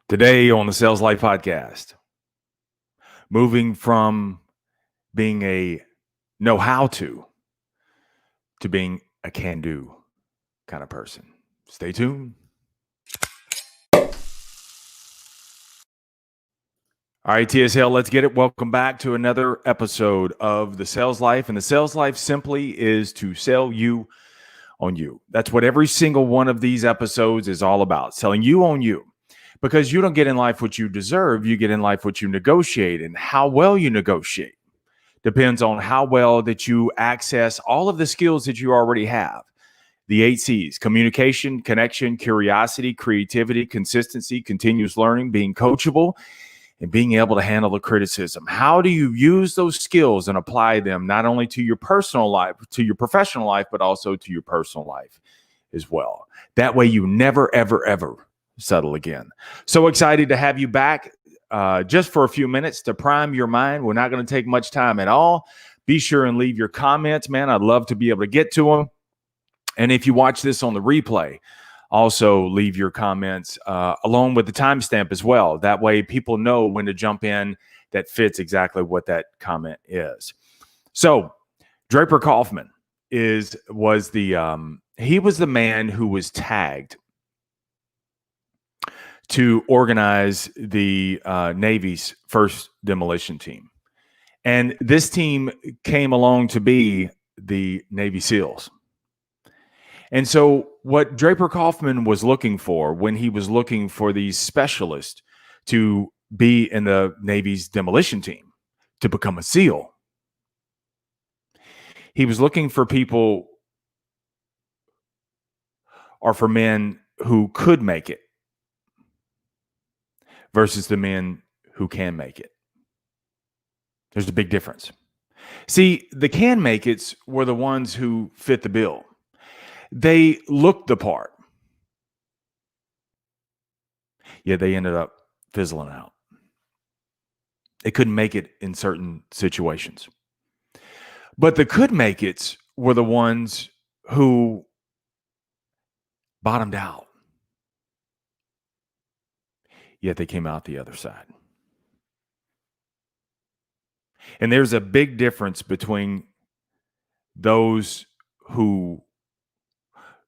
Today on the Sales Life Podcast, moving from being a know-how to being a can-do kind of person. Stay tuned. All right, TSL, let's get it. Welcome back to another episode of the Sales Life. And the Sales Life simply is to sell you on you. That's what every single one of these episodes is all about, selling you on you. Because you don't get in life what you deserve, you get in life what you negotiate, and how well you negotiate depends on how well that you access all of the skills that you already have. The 8 C's: communication, connection, curiosity, creativity, consistency, continuous learning, being coachable, and being able to handle the criticism. How do you use those skills and apply them not only to your personal life, to your professional life, but also to your personal life as well? That way you never, ever, ever settle again. So excited to have you back just for a few minutes to prime your mind. We're not going to take much time at all. Be sure and leave your comments, man. I'd love to be able to get to them. And if you watch this on the replay, also leave your comments along with the timestamp as well. That way people know when to jump in that fits exactly what that comment is. So Draper Kaufman was the man who was tagged to organize the Navy's first demolition team. And this team came along to be the Navy SEALs. And so what Draper Kaufman was looking for when he was looking for these specialists to be in the Navy's demolition team, to become a SEAL, he was looking for people or for men who could make it versus the men who can make it. There's a big difference. See, the can make it's were the ones who fit the bill. They looked the part, yet they ended up fizzling out. They couldn't make it in certain situations. But the could make it's were the ones who bottomed out, yet they came out the other side. And there's a big difference between those who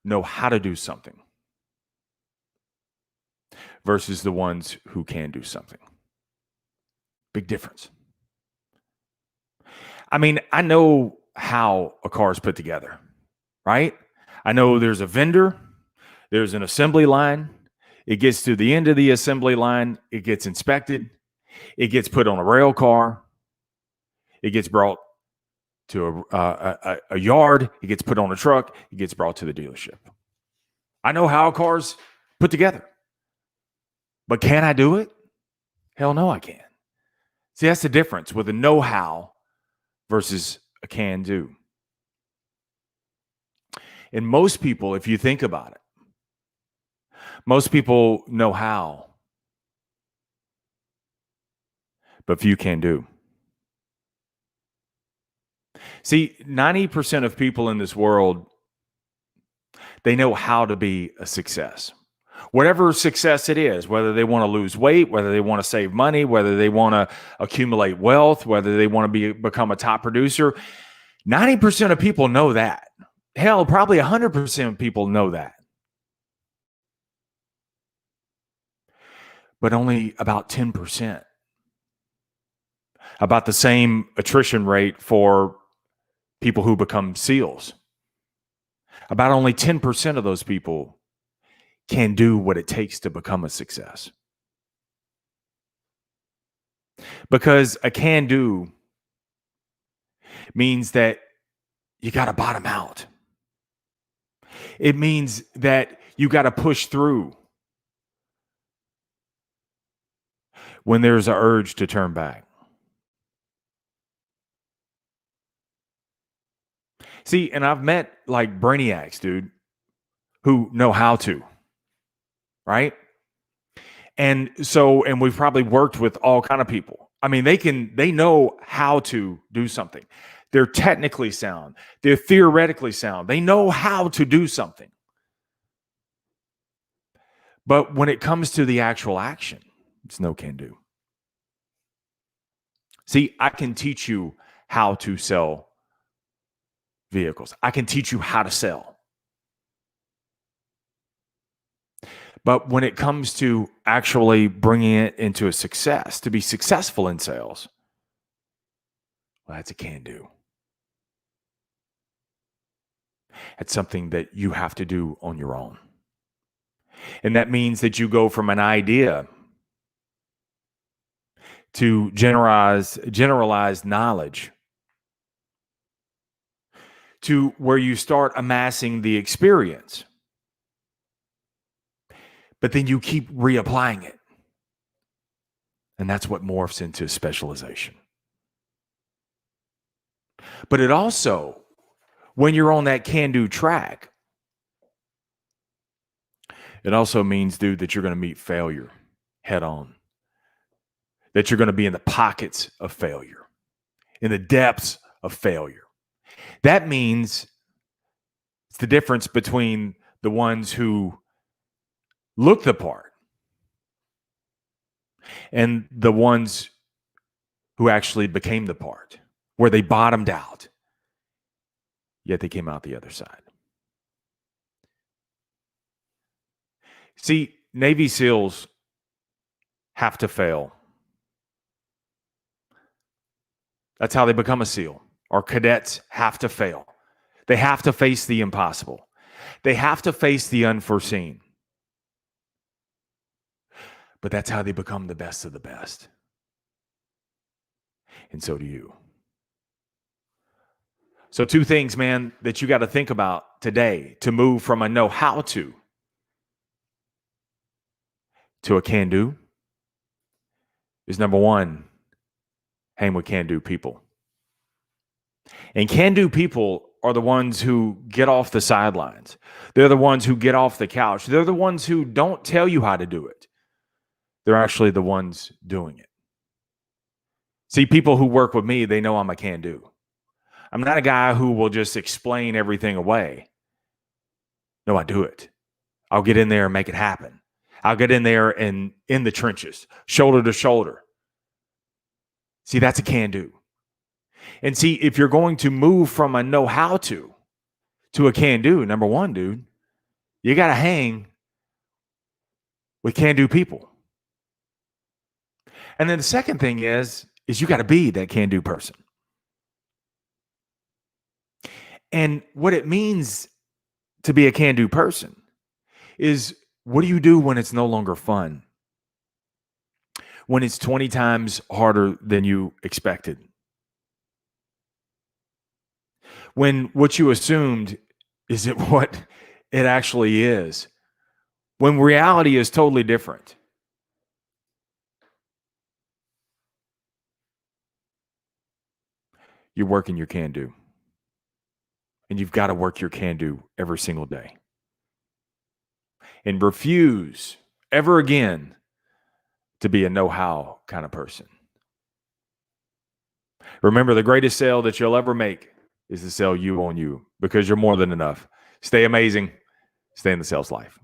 know how to do something versus the ones who can do something. Big difference. I mean, I know how a car is put together, right? I know there's a vendor, there's an assembly line. It gets to the end of the assembly line. It gets inspected. It gets put on a rail car. It gets brought to a yard. It gets put on a truck. It gets brought to the dealership. I know how a car's put together. But can I do it? Hell no, I can't. See, that's the difference with a know-how versus a can-do. And most people, if you think about it, most people know how, but few can do. See, 90% of people in this world, they know how to be a success. Whatever success it is, whether they want to lose weight, whether they want to save money, whether they want to accumulate wealth, whether they want to become a top producer, 90% of people know that. Hell, probably 100% of people know that. But only about 10%. About the same attrition rate for people who become SEALs. About only 10% of those people can do what it takes to become a success. Because a can do means that you got to bottom out. It means that you got to push through when there's an urge to turn back. See, and I've met like brainiacs, dude, who know how to, right? And we've probably worked with all kind of people. I mean, they know how to do something. They're technically sound. They're theoretically sound. They know how to do something. But when it comes to the actual action, It's no can do. See, I can teach you how to sell vehicles. I can teach you how to sell. But when it comes to actually bringing it into a success, to be successful in sales, well, that's a can do. It's something that you have to do on your own. And that means that you go from an idea to generalized knowledge to where you start amassing the experience. But then you keep reapplying it. And that's what morphs into specialization. But it also, when you're on that can-do track, it also means, dude, that you're going to meet failure head on. That you're going to be in the pockets of failure, in the depths of failure. That means it's the difference between the ones who look the part and the ones who actually became the part, where they bottomed out, yet they came out the other side. See, Navy SEALs have to fail. That's how they become a SEAL. Our cadets have to fail. They have to face the impossible. They have to face the unforeseen. But that's how they become the best of the best. And so do you. So 2 things, man, that you got to think about today to move from a know how to a can do is, number 1, hang with can do people. And can do people are the ones who get off the sidelines. They're the ones who get off the couch. They're the ones who don't tell you how to do it. They're actually the ones doing it. See, people who work with me, they know I'm a can do. I'm not a guy who will just explain everything away. No, I do it. I'll get in there and make it happen. I'll get in there and in the trenches, shoulder to shoulder. See, that's a can do. And see, if you're going to move from a know how to a can do, number 1, dude, you got to hang with can do people. And then the second thing is you got to be that can do person. And what it means to be a can do person is, what do you do when it's no longer fun? When it's 20 times harder than you expected? When what you assumed isn't what it actually is? When reality is totally different? You're working your can do. And you've got to work your can do every single day. And refuse ever again to be a know-how kind of person. Remember, the greatest sale that you'll ever make is to sell you on you, because you're more than enough. Stay amazing. Stay in the sales life.